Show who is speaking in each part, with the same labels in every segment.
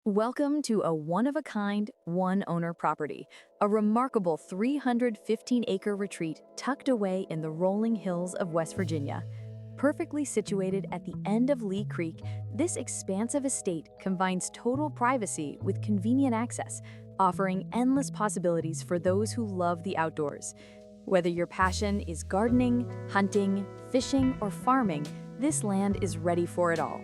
Speaker 1: Welcome to a one-of-a-kind, one-owner property, a remarkable 315-acre retreat tucked away in the rolling hills of West Virginia. Perfectly situated at the end of Lee Creek, this expansive estate combines total privacy with convenient access, offering endless possibilities for those who love the outdoors. Whether your passion is gardening, hunting, fishing, or farming, this land is ready for it all.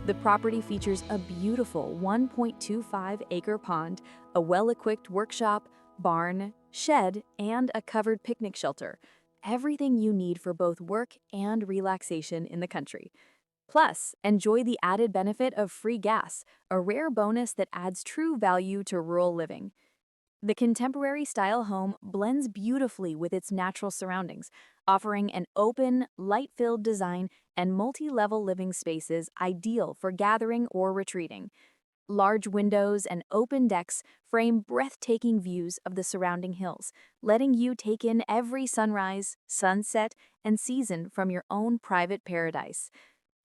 Speaker 1: The property features a beautiful 1.25-acre pond, a well-equipped workshop, barn, shed, and a covered picnic shelter. Everything you need for both work and relaxation in the country. Plus, enjoy the added benefit of free gas, a rare bonus that adds true value to rural living. The contemporary style home blends beautifully with its natural surroundings, offering an open, light-filled design and multi-level living spaces ideal for gathering or retreating. Large windows and open decks frame breathtaking views of the surrounding hills, letting you take in every sunrise, sunset, and season from your own private paradise.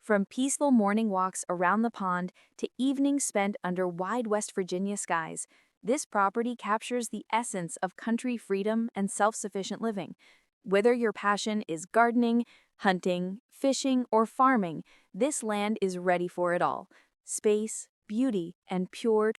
Speaker 1: From peaceful morning walks around the pond to evenings spent under wide West Virginia skies, this property captures the essence of country freedom and self-sufficient living. Whether your passion is gardening, hunting, fishing, or farming, this land is ready for it all. Space, beauty, and pure